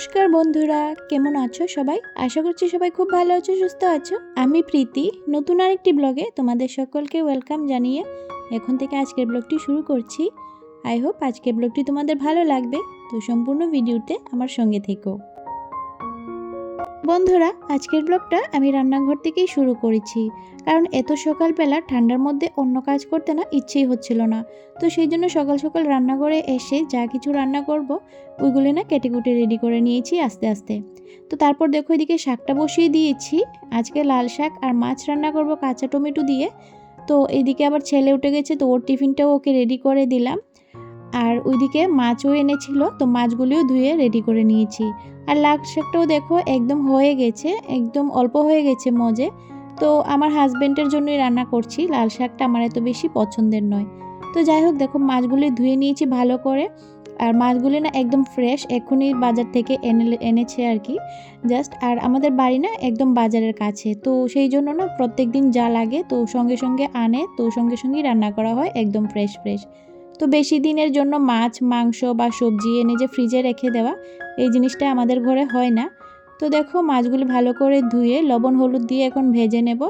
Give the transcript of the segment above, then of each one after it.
নমস্কার বন্ধুরা, কেমন আছো সবাই? আশা করছি সবাই খুব ভালো আছো, সুস্থ আছো। আমি প্রীতি, নতুন আরেকটি ব্লগে তোমাদের সকলকে ওয়েলকাম জানিয়ে এখন থেকে আজকের ব্লগটি শুরু করছি। আই হোপ আজকের ব্লগটি তোমাদের ভালো লাগবে, তো সম্পূর্ণ ভিডিওতে আমার সঙ্গে থেকো। বন্ধুরা, আজকের ব্লগটা আমি রান্নাঘর থেকেই শুরু করেছি, কারণ এত সকালবেলা ঠান্ডার মধ্যে অন্য কাজ করতে না ইচ্ছেই হচ্ছিল না। তো সেই জন্য সকাল সকাল রান্নাঘরে এসে যা কিছু রান্না করব ওইগুলো না কেটে কুটে রেডি করে নিয়েছি আস্তে আস্তে। তো তারপর দেখো এদিকে শাকটা বসিয়ে দিয়েছি। আজকে লাল শাক আর মাছ রান্না করব কাঁচা টমেটো দিয়ে। তো এইদিকে আবার ছেলে উঠে গেছে, তো ওর টিফিনটাও ওকে রেডি করে দিলাম। আর ওইদিকে মাছও এনেছিল, তো মাছগুলিও ধুয়ে রেডি করে নিয়েছি। আর লাল শাকটাও দেখো একদম হয়ে গেছে, একদম অল্প হয়ে গেছে মজে। তো আমার হাজব্যান্ডের জন্যই রান্না করছি, লাল শাকটা আমার এত বেশি পছন্দের নয়। তো যাই হোক, দেখো মাছগুলি ধুয়ে নিয়েছি ভালো করে। আর মাছগুলি না একদম ফ্রেশ, এখনই বাজার থেকে এনেছে আর কি, জাস্ট। আর আমাদের বাড়ি না একদম বাজারের কাছে, তো সেই জন্য না প্রত্যেক দিন যা লাগে তো সঙ্গে সঙ্গে আনে, তো সঙ্গে সঙ্গেই রান্না করা হয় একদম ফ্রেশ ফ্রেশ। তো বেশি দিনের জন্য মাছ মাংস বা সবজি এনে যে ফ্রিজে রেখে দেওয়া, এই জিনিসটা আমাদের ঘরে হয় না। তো দেখো মাছগুলি ভালো করে ধুয়ে লবণ হলুদ দিয়ে এখন ভেজে নেব।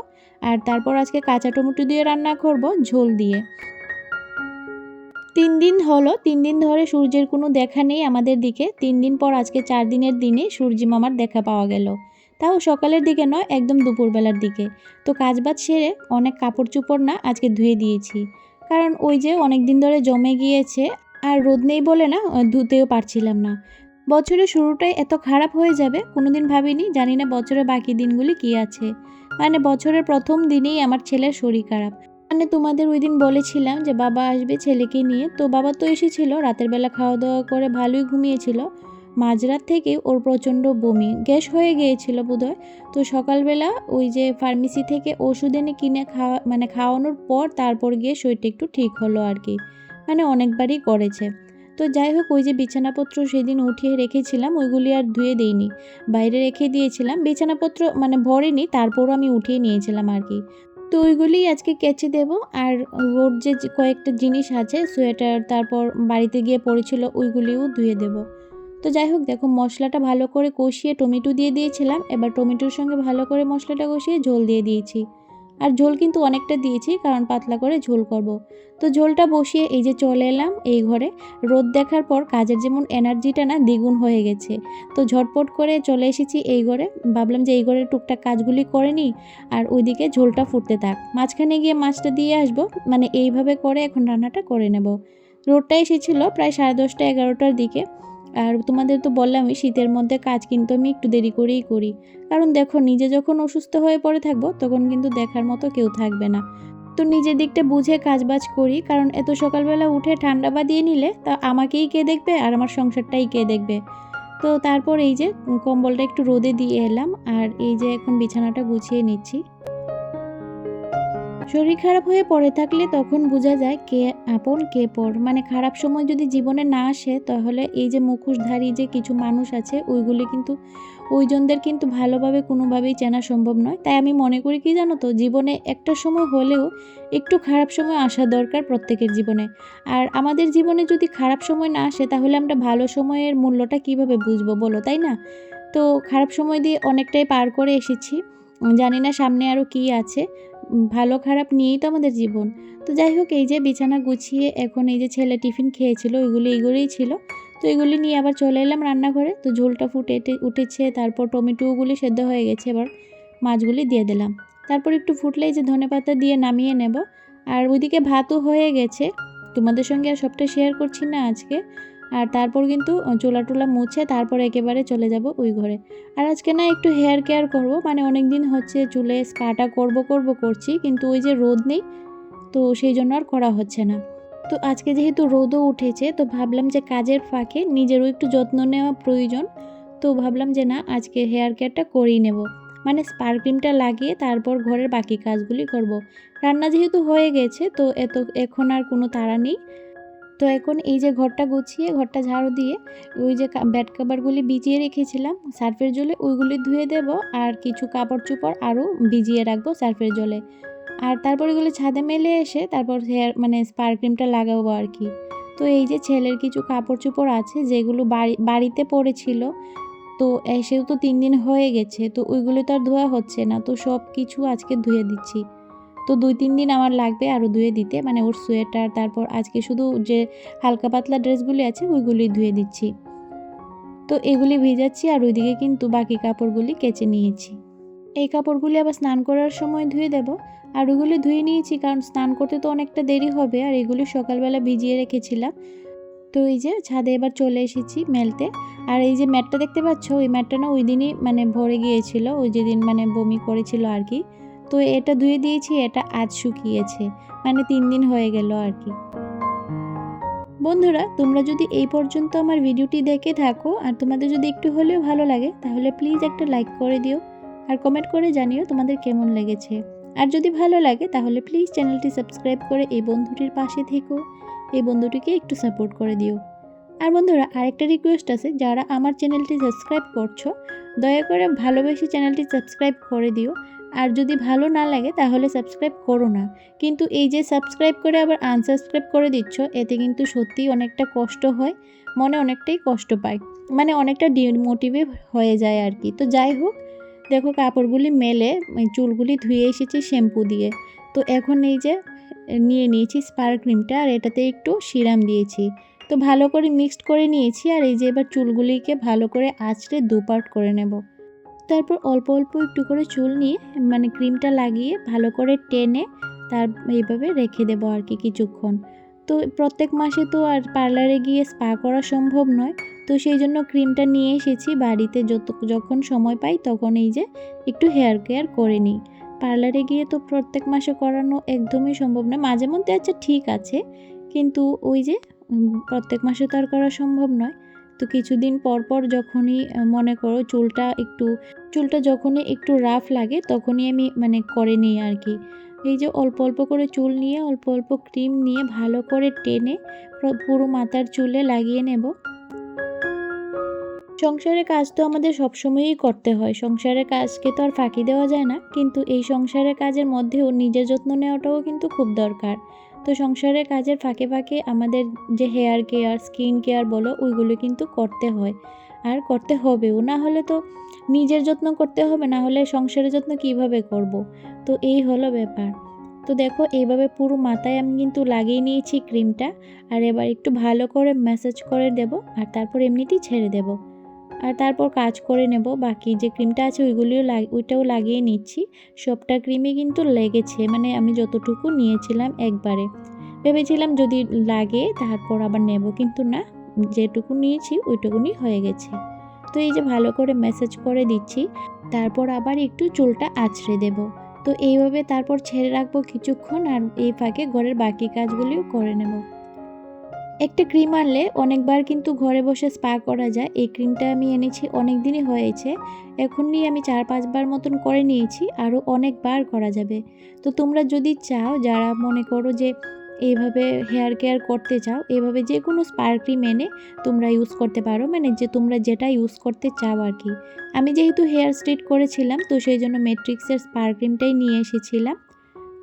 আর তারপর আজকে কাঁচা টমেটো দিয়ে রান্না করব ঝোল দিয়ে। 3 দিন হলো, 3 দিন ধরে সূর্যের কোনো দেখা নেই আমাদের দিকে। 3 দিন পর আজকে 4 দিনের দিনে সূর্যি মামার দেখা পাওয়া গেল, তাও সকালের দিকে নয়, একদম দুপুরবেলার দিকে। তো কাজবাজ সেরে অনেক কাপড় চোপড় না আজকে ধুয়ে দিয়েছি, কারণ ওই যে অনেক দিন ধরে জমে গিয়েছে, আর রোদ নেই বলে না ধুতেও পারছিলাম না। বছরের শুরুটাই এত খারাপ হয়ে যাবে কোনোদিন ভাবিনি, জানি না বছরের বাকি দিনগুলি কি আছে। মানে বছরের প্রথম দিনেই আমার ছেলের শরীর খারাপ। মানে তোমাদের ওই দিন বলেছিলাম যে বাবা আসবে ছেলেকে নিয়ে, তো বাবা তো এসেছিল, রাতের বেলা খাওয়া দাওয়া করে ভালোই ঘুমিয়েছিল। মাঝরাত থেকে ওর প্রচণ্ড বমি, গ্যাস হয়ে গিয়েছিল বোধহয়। তো সকালবেলা ওই যে ফার্মেসি থেকে ওষুধ এনে কিনে খাওয়ানোর পর তারপর গিয়ে শরীরটা একটু ঠিক হলো আর কি, মানে অনেকবারই করেছে। তো যাই হোক, ওই যে বিছানাপত্র সেদিন উঠিয়ে রেখেছিলাম ওইগুলি আর ধুয়ে দেইনি, বাইরে রেখে দিয়েছিলাম। বিছানাপত্র মানে ভরেনি, তারপরও আমি উঠিয়ে নিয়েছিলাম আর কি। তো ওইগুলিই আজকে কেচে দেব। আর ওর যে কয়েকটা জিনিস আছে, সোয়েটার তারপর বাড়িতে গিয়ে পড়েছিল, ওইগুলিও ধুয়ে দেব। তো যাই হোক, দেখো মশলাটা ভালো করে কষিয়ে টমেটো দিয়ে দিয়েছিলাম, এবার টমেটোর সঙ্গে ভালো করে মশলাটা কষিয়ে ঝোল দিয়ে দিয়েছি। আর ঝোল কিন্তু অনেকটা দিয়েছি, কারণ পাতলা করে ঝোল করব। তো ঝোলটা বসিয়ে এই যে চলে এলাম এই ঘরে। রোদ দেখার পর কাজের যেমন এনার্জিটা না দ্বিগুণ হয়ে গেছে, তো ঝটপট করে চলে এসেছি এই ঘরে। ভাবলাম যে এই ঘরের টুকটাক কাজগুলি করে নিই, আর ওইদিকে ঝোলটা ফুটতে থাক, মাঝখানে গিয়ে মাছটা দিয়ে আসবো। মানে এইভাবে করে এখন রান্নাটা করে নেব। রোদটা এসেছিলো প্রায় 10:30 11টার দিকে। আর তোমাদের তো বললামই শীতের মধ্যে কাজ কিন্তু আমি একটু দেরি করেই করি, কারণ দেখো নিজে যখন অসুস্থ হয়ে পড়ে থাকবো তখন কিন্তু দেখার মতো কেউ থাকবে না। তো নিজের দিকটা বুঝে কাজবাজ করি, কারণ এত সকালবেলা উঠে ঠান্ডা বাদিয়ে নিলে তা আমাকেই কে দেখবে আর আমার সংসারটাই কে দেখবে। তো তারপর এই যে কম্বলটা একটু রোদে দিয়ে এলাম, আর এই যে এখন বিছানাটা গুছিয়ে নিচ্ছি। শরীর খারাপ হয়ে পড়ে থাকলে তখন বোঝা যায় কে আপন কে পর। মানে খারাপ সময় যদি জীবনে না আসে, তাহলে এই যে মুখোশধারী যে কিছু মানুষ আছে ওইগুলি কিন্তু ওইজনদের কিন্তু ভালোভাবে কোনোভাবেই চেনা সম্ভব নয়। তাই আমি মনে করি কি জানো তো, জীবনে একটা সময় হলেও একটু খারাপ সময় আসা দরকার প্রত্যেকের জীবনে। আর আমাদের জীবনে যদি খারাপ সময় না আসে, তাহলে আমরা ভালো সময়ের মূল্যটা কিভাবে বুঝবো বলো, তাই না? তো খারাপ সময় দিয়ে অনেকটাই পার করে এসেছি, জানি না সামনে আরও কী আছে। ভালো খারাপ নিয়েই তো আমাদের জীবন। তো যাই হোক, এই যে বিছানা গুছিয়ে এখন এই যে ছেলে টিফিন খেয়েছিল এইগুলোই ছিল। তো এগুলি নিয়ে আবার চলে এলাম রান্নাঘরে। তো ঝোলটা উঠেছে, তারপর টমেটোগুলি সেদ্ধ হয়ে গেছে, এবার মাছগুলি দিয়ে দিলাম। তারপর একটু ফুটলে এই যে ধনেপাতা দিয়ে নামিয়ে নেব। আর ওইদিকে ভাতও হয়ে গেছে, তোমাদের সঙ্গে আর সবটা শেয়ার করছি না আজকে। আর তারপর কিন্তু চুলা টুলা মুছে তারপর একেবারে চলে যাব ওই ঘরে। আর আজকে না একটু হেয়ার কেয়ার করব, মানে অনেক দিন হচ্ছে চুলে স্পাটা করছি, কিন্তু ওই যে রোদ নেই, তো সেই জন্য আর করা হচ্ছে না। তো আজকে যেহেতু রোদও উঠেছে, তো ভাবলাম যে কাজের ফাঁকে নিজেরও একটু যত্ন নেওয়া প্রয়োজন। তো ভাবলাম যে না, আজকে হেয়ার কেয়ারটা করেই নেব। মানে স্পার ক্রিমটা লাগিয়ে তারপর ঘরের বাকি কাজগুলি করব। রান্না যেহেতু হয়ে গেছে, তো এখন আর কোনো তাড়া নেই। তো এখন এই যে ঘরটা গুছিয়ে ঘরটা ঝাড়ু দিয়ে ওই যে বেড কাভারগুলি ভিজিয়ে রেখেছিলাম সার্ফের জলে, ওইগুলি ধুয়ে দেব। আর কিছু কাপড় চোপড় আরও ভিজিয়ে রাখবো সার্ফের জলে। আর তারপর এগুলো ছাদে মেলে এসে তারপর মানে স্পার ক্রিমটা লাগাবো আর কি। তো এই যে ছেলের কিছু কাপড় চোপড় আছে যেগুলো বাড়িতে পড়েছিল, তো এসেও তো 3 দিন হয়ে গেছে, তো ওইগুলো তো আর ধোয়া হচ্ছে না, তো সব কিছু আজকে ধুয়ে দিচ্ছি। তো 2-3 দিন আমার লাগবে আরও ধুয়ে দিতে, মানে ওর সোয়েটার, তারপর আজকে শুধু যে হালকা পাতলা ড্রেসগুলি আছে ওইগুলি ধুয়ে দিচ্ছি। তো এগুলি ভিজাচ্ছি আর ওইদিকে কিন্তু বাকি কাপড়গুলি কেচে নিয়েছি। এই কাপড়গুলি আবার স্নান করার সময় ধুয়ে দেব। আর ওগুলি ধুয়ে নিয়েছি কারণ স্নান করতে তো অনেকটা দেরি হবে, আর এগুলি সকালবেলা ভিজিয়ে রেখেছিলাম। তো এই যে ছাদে এবার চলে এসেছি মেলতে। আর এই যে ম্যাটটা দেখতে পাচ্ছ, ওই ম্যাটটা না ওই দিনই মানে ভরে গিয়েছিল, ওই যেদিন মানে বমি করেছিল আর কি। তো এটা ধুয়ে দিয়েছি, এটা আজ শুকিয়েছে, মানে 3 দিন হয়ে গেল আর কি। বন্ধুরা, তোমরা যদি এই পর্যন্ত আমার ভিডিওটি দেখে থাকো আর তোমাদের যদি একটু হলেও ভালো লাগে, তাহলে প্লিজ একটা লাইক করে দিও আর কমেন্ট করে জানিও তোমাদের কেমন লেগেছে। আর যদি ভালো লাগে তাহলে প্লিজ চ্যানেলটি সাবস্ক্রাইব করে এই বন্ধুটির পাশে থেকো, এই বন্ধুটিকে একটু সাপোর্ট করে দিও। আর বন্ধুরা, আরেকটা রিকোয়েস্ট আছে, যারা আমার চ্যানেলটি সাবস্ক্রাইব করছো দয়া করে ভালোবেসে চ্যানেলটি সাবস্ক্রাইব করে দিও। আর যদি ভালো না লাগে তাহলে সাবস্ক্রাইব করো না, কিন্তু এই যে সাবস্ক্রাইব করে আবার আনসাবস্ক্রাইব করে দিচ্ছ, এতে কিন্তু সত্যিই অনেকটা কষ্ট হয়, মনে অনেকটাই কষ্ট পায়, মানে অনেকটা ডিমোটিভেট হয়ে যায় আর কি। তো যাই হোক, দেখো কাপড়গুলি মেলে চুলগুলি ধুয়ে এসেছি শ্যাম্পু দিয়ে। তো এখন এই যে নিয়ে নিয়েছি স্পার ক্রিমটা, আর এটাতে একটু সিরাম দিয়েছি। তো ভালো করে মিক্সড করে নিয়েছি, আর এই যে এবার চুলগুলিকে ভালো করে আঁচড়ে দুপার্ট করে নেব। তারপর অল্প অল্প একটু করে চুল নিয়ে মানে ক্রিমটা লাগিয়ে ভালো করে টেনে তার এইভাবে রেখে দেবো আর কি কিছুক্ষণ। তো প্রত্যেক মাসে তো আর পার্লারে গিয়ে স্পা করা সম্ভব নয়, তো সেই জন্য ক্রিমটা নিয়ে এসেছি বাড়িতে, যখন সময় পাই তখন এই যে একটু হেয়ার কেয়ার করে নিই। পার্লারে গিয়ে তো প্রত্যেক মাসে করানো একদমই সম্ভব নয়, মাঝে মধ্যে আচ্ছা ঠিক আছে, কিন্তু ওই যে প্রত্যেক মাসে তো আর করা সম্ভব নয়। তো কিছুদিন পর পর যখনই মনে করো চুলটা যখনই একটু রাফ লাগে তখনই আমি মানে করে নিই আর কি। এই যে অল্প অল্প করে চুল নিয়ে অল্প অল্প ক্রিম নিয়ে ভালো করে টেনে পুরো মাথার চুলে লাগিয়ে নেব। সংসারের কাজ তো আমাদের সবসময়ই করতে হয়, সংসারের কাজকে তো আর ফাঁকি দেওয়া যায় না, কিন্তু এই সংসারের কাজের মধ্যেও নিজের যত্ন নেওয়াটাও কিন্তু খুব দরকার। তো সংসারের কাজের ফাঁকে ফাঁকে আমাদের যে হেয়ার কেয়ার, স্কিন কেয়ার বলো, ওইগুলো কিন্তু করতে হয় আর করতে হবেও, না হলে তো নিজের যত্ন করতে হবে, না হলে সংসারের যত্ন কিভাবে করব। তো এই হলো ব্যাপার। তো দেখো এইভাবে পুরো মাথায় আমি কিন্তু লাগিয়ে নিয়েছি ক্রিমটা, আর এবার একটু ভালো করে ম্যাসাজ করে দেব, আর তারপর এমনিতেই ছেড়ে দেব। আর তারপর কাজ করে নেব, বাকি যে ক্রিমটা আছে ওইটাও লাগিয়ে নিচ্ছি। সবটা ক্রিমই কিন্তু লেগেছে, মানে আমি যতটুকু নিয়েছিলাম একবারে, ভেবেছিলাম যদি লাগে তারপর আবার নেব, কিন্তু না, যেটুকু নিয়েছি ওইটুকুনি হয়ে গেছে। তো এই যে ভালো করে ম্যাসাজ করে দিচ্ছি, তারপর আবার একটু চুলটা আঁচড়ে দেব। তো এইভাবে তারপর ছেড়ে রাখবো কিছুক্ষণ, আর এই ফাঁকে ঘরের বাকি কাজগুলিও করে নেব। একটা ক্রিম আনলে অনেকবার কিন্তু ঘরে বসে স্পা করা যায়। এই ক্রিমটা আমি এনেছি অনেক দিনই হয়েছে, এখন নিয়ে আমি 4-5 বার মতন করে নিয়েছি, আরও অনেকবার করা যাবে। তো তোমরা যদি চাও, যারা মনে করো যে এইভাবে হেয়ার কেয়ার করতে চাও, এইভাবে যে কোনো স্পা ক্রিম এনে তোমরা ইউজ করতে পারো, মানে যে তোমরা যেটা ইউজ করতে চাও আর কি। আমি যেহেতু হেয়ার স্ট্রেট করেছিলাম, তো সেই জন্য ম্যাট্রিক্সের স্পা ক্রিমটাই নিয়ে এসেছিলাম।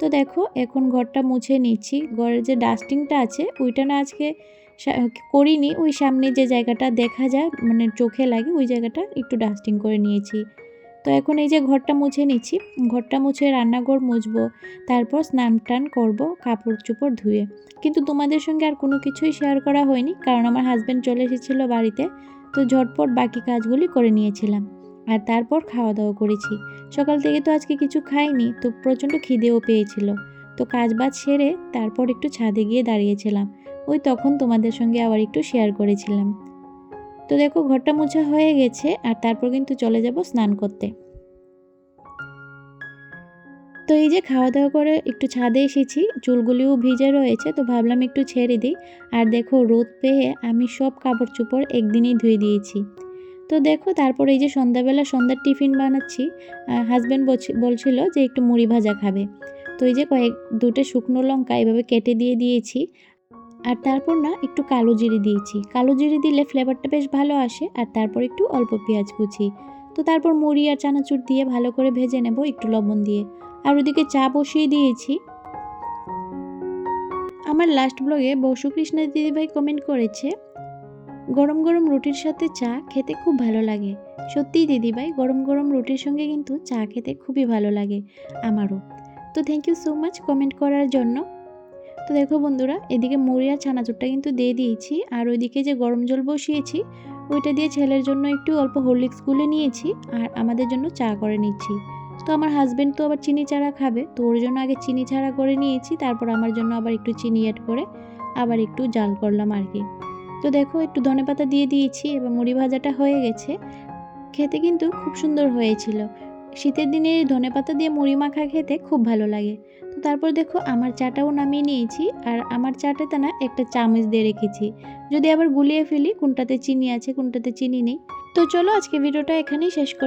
তো দেখো এখন ঘরটা মুছে নিচ্ছি, ঘরের যে ডাস্টিংটা আছে ওইটা না আজকে করিনি, ওই সামনে যে জায়গাটা দেখা যায় মানে চোখে লাগে ওই জায়গাটা একটু ডাস্টিং করে নিয়েছি। তো এখন এই যে ঘরটা মুছে নিচ্ছি, ঘরটা মুছে রান্নাঘর মুছবো, তারপর স্নান টান করবো কাপড় চোপড় ধুয়ে। কিন্তু তোমাদের সঙ্গে আর কোনো কিছুই শেয়ার করা হয়নি, কারণ আমার হাজব্যান্ড চলে এসেছিলো বাড়িতে, তো ঝটপট বাকি কাজগুলি করে নিয়েছিলাম। আর তারপর খাওয়া দাওয়া করেছি। সকাল থেকে তো আজকে কিছু খাইনি, তো প্রচণ্ড খিদেও পেয়েছিল। তো কাজ বাজ সেরে তারপর একটু ছাদে গিয়ে দাঁড়িয়েছিলাম, ওই তখন তোমাদের সঙ্গে আবার একটু শেয়ার করেছিলাম। তো দেখো ঘরটা মোছা হয়ে গেছে, আর তারপর কিন্তু চলে যাব স্নান করতে। তো এই যে খাওয়া দাওয়া করে একটু ছাদে এসেছি, চুলগুলিও ভিজে রয়েছে, তো ভাবলাম একটু ছেড়ে দিই। আর দেখো রোদ পেয়ে আমি সব কাপড় চোপড় একদিনেই ধুয়ে দিয়েছি। তো দেখো তারপর এই যে সন্ধ্যার টিফিন বানাচ্ছি। হাজব্যান্ড বলছিল যে একটু মুড়ি ভাজা খাবে, তো এই যে দুটো শুকনো লঙ্কা এভাবে কেটে দিয়েছি। আর তারপর না একটু কালো জিরে দিয়েছি, কালো জিরে দিলে ফ্লেভারটা বেশ ভালো আসে। আর তারপর একটু অল্প পেঁয়াজ কুচি। তো তারপর মুড়ি আর চানাচুর দিয়ে ভালো করে ভেজে নেব একটু লবণ দিয়ে। আর ওদিকে চা বসিয়ে দিয়েছি। আমার লাস্ট ব্লগে বসু কৃষ্ণা দিদিভাই কমেন্ট করেছে, গরম গরম রুটির সাথে চা খেতে খুব ভালো লাগে। সত্যিই দিদিভাই, গরম গরম রুটির সঙ্গে কিন্তু চা খেতে খুবই ভালো লাগে আমারও। তো thank you so much comment করার জন্য। তো দেখো বন্ধুরা, এদিকে মুড়ি আর চানাচুরটা কিন্তু দিয়ে দিয়েছি, আর ওইদিকে যে গরম জল বসিয়েছি ওইটা দিয়ে ছেলের জন্য একটু অল্প হরলিক্স গুলে নিয়েছি আর আমাদের জন্য চা করে নিচ্ছি। তো আমার হাজবেন্ড তো আবার চিনি ছাড়া খাবে, তো ওর জন্য আগে চিনি ছাড়া করে নিয়েছি, তারপর আমার জন্য আবার একটু চিনি অ্যাড করে আবার একটু জাল করলাম আর কি। তো দেখো একটু ধনেপাতা দিয়ে দিয়েছি, এবার মুড়ি ভাজাটা হয়ে গেছে। খেতে কিন্তু খুব সুন্দর হয়েছিল। শীতের দিনে ধনেপাতা দিয়ে মুড়ি মাখা খেতে খুব ভালো লাগে। তো তারপর দেখো আমার চাটাও নামিয়ে নিয়েছি, আর আমার চাটাতে না একটা চামচ দিয়ে রেখেছি, যদি আবার গুলিয়ে ফেলি কোনটাতে চিনি আছে কোনটাতে চিনি নেই। তো চলো আজকে ভিডিওটা এখানেই শেষ করি।